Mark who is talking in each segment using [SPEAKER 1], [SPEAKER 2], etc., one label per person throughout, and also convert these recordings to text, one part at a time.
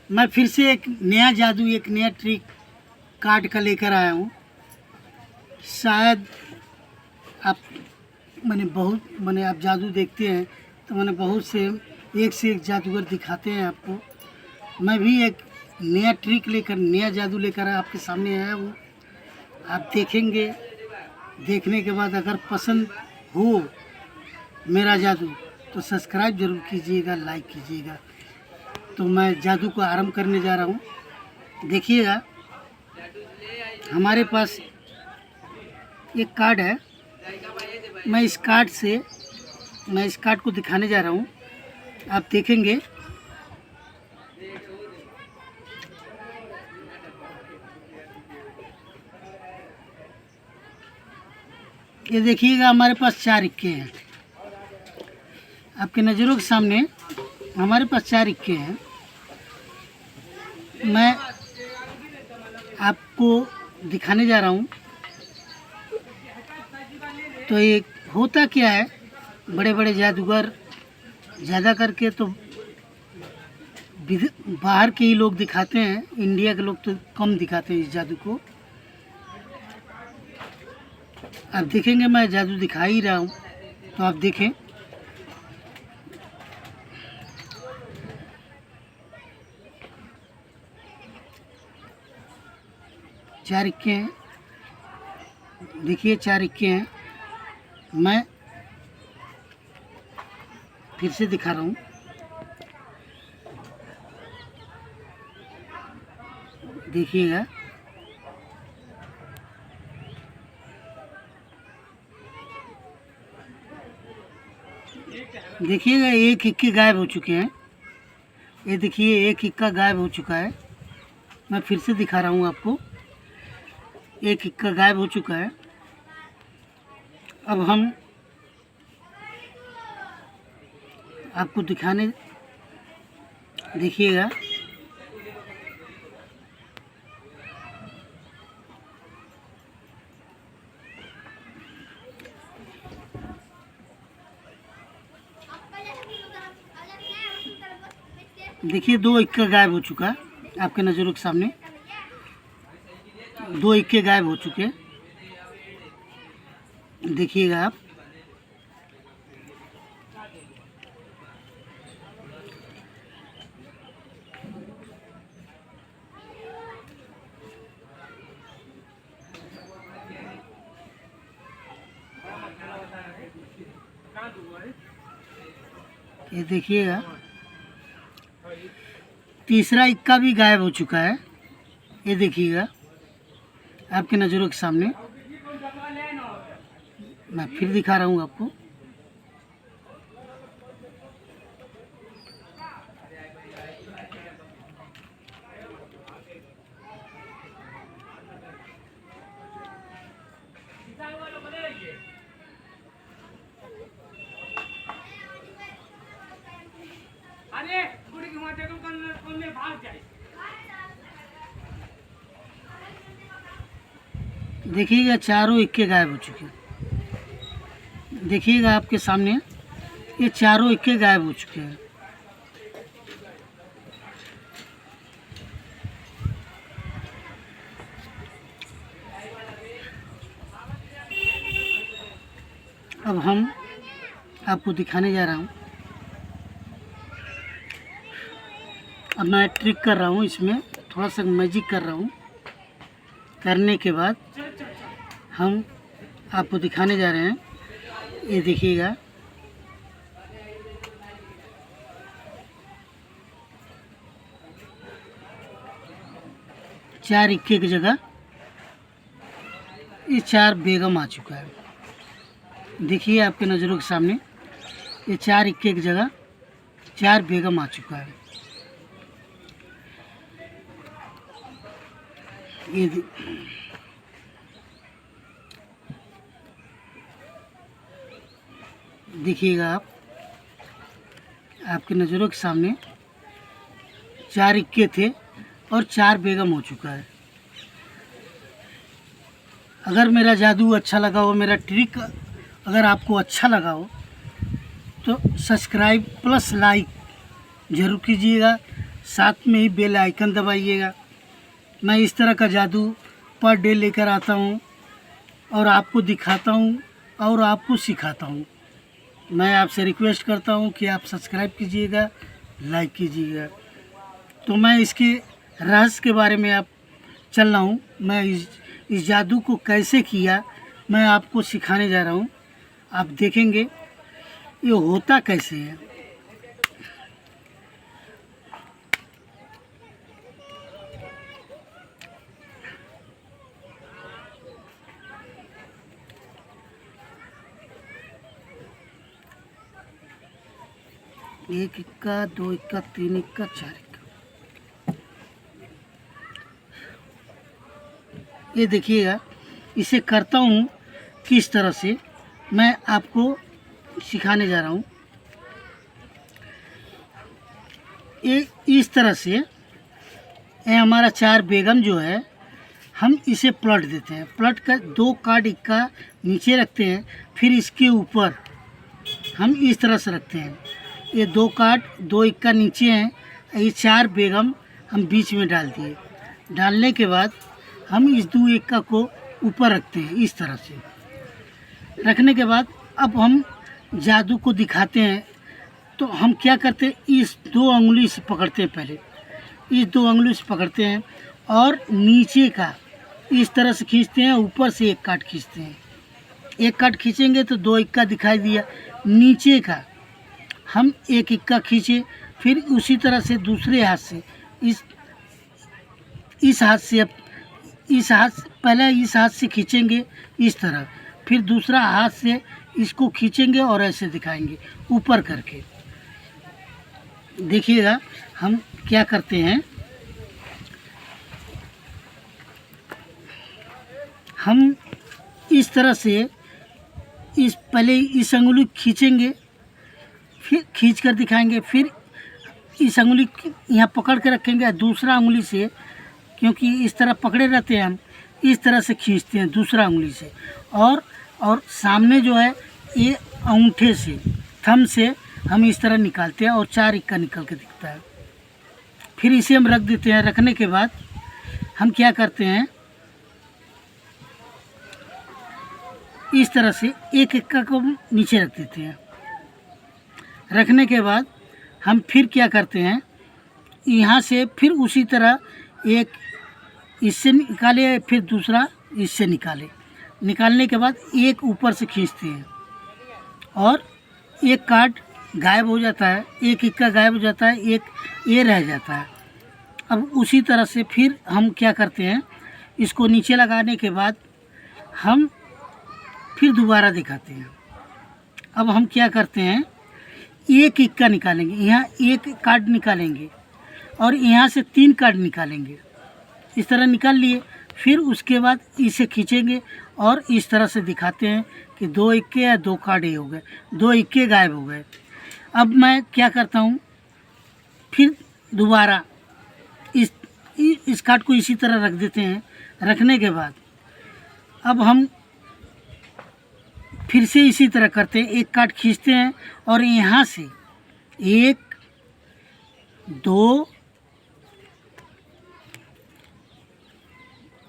[SPEAKER 1] मैं फिर से एक नया जादू, एक नया ट्रिक कार्ड का लेकर आया हूँ। शायद आप मैंने आप जादू देखते हैं तो मैंने बहुत से एक से एक जादूगर दिखाते हैं आपको। मैं भी एक नया ट्रिक लेकर, नया जादू लेकर आपके सामने आया हूँ। आप देखेंगे, देखने के बाद अगर पसंद हो मेरा जादू तो सब्सक्राइब जरूर कीजिएगा, लाइक कीजिएगा। तो मैं जादू को आरंभ करने जा रहा हूँ। देखिएगा, हमारे पास एक कार्ड है। मैं इस कार्ड को दिखाने जा रहा हूँ। आप देखेंगे, ये देखिएगा, हमारे पास 4 इक्के हैं। आपके नज़रों के सामने हमारे पास 4 इक्के हैं। मैं आपको दिखाने जा रहा हूँ। तो ये होता क्या है, बड़े बड़े जादूगर ज़्यादा करके तो बाहर के ही लोग दिखाते हैं, इंडिया के लोग तो कम दिखाते हैं इस जादू को। आप देखेंगे, मैं जादू दिखा ही रहा हूँ, तो आप देखें। चार इक्के हैं, देखिए 4 इक्के हैं। मैं फिर से दिखा रहा हूँ। देखिएगा, देखिएगा, एक इक्के गायब हो चुके हैं। ये देखिए, एक इक्का गायब हो चुका है। मैं फिर से दिखा रहा हूँ आपको, एक इक्का गायब हो चुका है। अब हम आपको दिखाने, देखिएगा, देखिए 2 इक्का गायब हो चुका है। आपके नज़रों के सामने 2 इक्के गायब हो चुके हैं। देखिएगा आप, ये देखिएगा, तीसरा इक्का भी गायब हो चुका है। ये देखिएगा, आपके नज़रों के सामने मैं फिर दिखा रहा हूँ आपको। देखिएगा, चारों इक्के गायब हो चुके हैं। देखिएगा आपके सामने, ये चारों इक्के गायब हो चुके हैं। अब हम आपको दिखाने जा रहा हूँ। अब मैं ट्रिक कर रहा हूँ, इसमें थोड़ा सा मैजिक कर रहा हूँ। करने के बाद हम आपको दिखाने जा रहे हैं। ये देखिएगा, चार इक्के की जगह ये 4 बेगम आ चुका है। देखिए आपके नज़रों के सामने, ये 4 इक्के की जगह 4 बेगम आ चुका है। ये देखिएगा आप, आपके नज़रों के सामने 4 इक्के थे और 4 बेगम हो चुका है। अगर मेरा जादू अच्छा लगा हो, मेरा ट्रिक अगर आपको अच्छा लगा हो तो सब्सक्राइब प्लस लाइक ज़रूर कीजिएगा। साथ में ही बेल आइकन दबाइएगा। मैं इस तरह का जादू पर डे लेकर आता हूँ और आपको दिखाता हूँ और आपको सिखाता हूँ। मैं आपसे रिक्वेस्ट करता हूँ कि आप सब्सक्राइब कीजिएगा, लाइक कीजिएगा। तो मैं इसके रहस्य के बारे में आप चल रहा हूँ। मैं इस जादू को कैसे किया मैं आपको सिखाने जा रहा हूँ। आप देखेंगे ये होता कैसे है। एक इक्का, दो इक्का, तीन इक्का, चार इक्का। ये देखिएगा, इसे करता हूँ किस तरह से मैं आपको सिखाने जा रहा हूँ। ये इस तरह से ये हमारा चार बेगम जो है हम इसे पलट देते हैं। पलट कर दो कार्ड इक्का नीचे रखते हैं, फिर इसके ऊपर हम इस तरह से रखते हैं। ये दो कार्ड दो इक्का नीचे हैं, ये चार बेगम हम बीच में डाल दिए। डालने के बाद हम इस दो इक्का को ऊपर रखते हैं। इस तरह से रखने के बाद अब हम जादू को दिखाते हैं। तो हम क्या करते हैं, इस दो अंगुली से पकड़ते हैं। पहले इस दो अंगुली से पकड़ते हैं और नीचे का इस तरह से खींचते हैं, ऊपर से एक काट खींचते हैं। एक काट खींचेंगे तो दो इक्का दिखाई दिया। नीचे का हम एक इक्का खींचे, फिर उसी तरह से दूसरे हाथ से इस हाथ से पहले इस हाथ से खींचेंगे इस तरह, फिर दूसरा हाथ से इसको खींचेंगे और ऐसे दिखाएंगे ऊपर करके। देखिएगा हम क्या करते हैं। हम इस तरह से पहले इस अंगुली खींचेंगे, फिर खींच कर दिखाएंगे, फिर इस अंगुली यहाँ पकड़ के रखेंगे। दूसरा अंगुली से, क्योंकि इस तरह पकड़े रहते हैं, हम इस तरह से खींचते हैं दूसरा अंगुली से। और सामने जो है ये अंगूठे से, थंब से हम इस तरह निकालते हैं और चार इक्का निकल के दिखता है। फिर इसे हम रख देते हैं। रखने के बाद हम क्या करते हैं, इस तरह से एक इक्का को नीचे रख देते हैं। रखने के बाद हम फिर क्या करते हैं, यहाँ से फिर उसी तरह एक इससे निकाले, फिर दूसरा इससे निकाले। निकालने के बाद एक ऊपर से खींचते हैं और एक कार्ड गायब हो जाता है, एक इक्का गायब हो जाता है, एक ये रह जाता है। अब उसी तरह से फिर हम क्या करते हैं, इसको नीचे लगाने के बाद हम फिर दोबारा दिखाते हैं। अब हम क्या करते हैं, एक इक्का निकालेंगे, यहाँ एक कार्ड निकालेंगे और यहाँ से तीन कार्ड निकालेंगे। इस तरह निकाल लिए, फिर उसके बाद इसे खींचेंगे और इस तरह से दिखाते हैं कि दो इक्के या दो कार्ड ये हो गए, दो इक्के गायब हो गए। अब मैं क्या करता हूँ, फिर दोबारा इस कार्ड को इसी तरह रख देते हैं। रखने के बाद अब हम फिर से इसी तरह करते हैं, एक कार्ड खींचते हैं और यहाँ से एक दो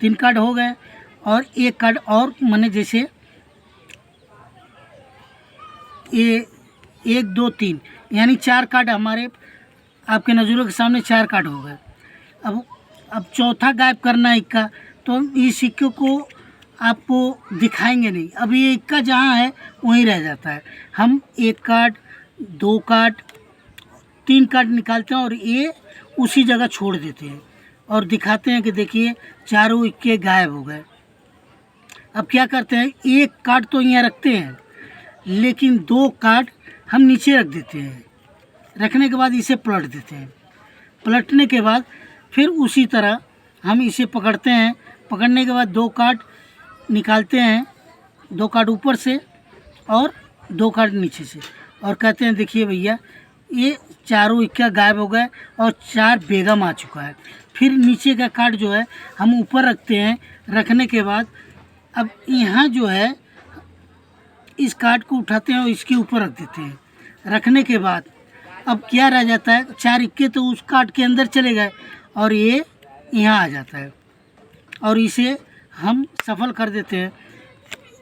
[SPEAKER 1] तीन कार्ड हो गए और एक कार्ड और, माने जैसे ये एक दो तीन, यानी चार कार्ड हमारे आपके नज़रों के सामने चार कार्ड हो गए। अब चौथा गायब करना है इक्का, तो हम इस सिक्के को आपको दिखाएंगे नहीं। अब ये इक्का जहाँ है वहीं रह जाता है। हम एक कार्ड दो कार्ड तीन कार्ड निकालते हैं और ये उसी जगह छोड़ देते हैं और दिखाते हैं कि देखिए चारों इक्के गायब हो गए। अब क्या करते हैं, एक कार्ड तो यहाँ रखते हैं लेकिन दो कार्ड हम नीचे रख देते हैं। रखने के बाद इसे पलट देते हैं। पलटने के बाद फिर उसी तरह हम इसे पकड़ते हैं। पकड़ने के बाद दो कार्ड निकालते हैं, दो कार्ड ऊपर से और दो कार्ड नीचे से, और कहते हैं देखिए भैया ये चारों इक्का गायब हो गए और चार बेगम आ चुका है। फिर नीचे का कार्ड जो है हम ऊपर रखते हैं। रखने के बाद अब यहाँ जो है इस कार्ड को उठाते हैं और इसके ऊपर रख देते हैं। रखने के बाद अब क्या रह जाता है, 4 इक्के तो उस कार्ड के अंदर चले गए और ये यहाँ आ जाता है और इसे हम सफल कर देते हैं,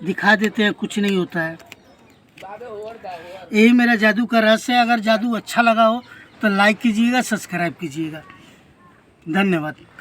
[SPEAKER 1] दिखा देते हैं, कुछ नहीं होता है। यही मेरा जादू का रहस्य है। अगर जादू अच्छा लगा हो तो लाइक कीजिएगा, सब्सक्राइब कीजिएगा। धन्यवाद।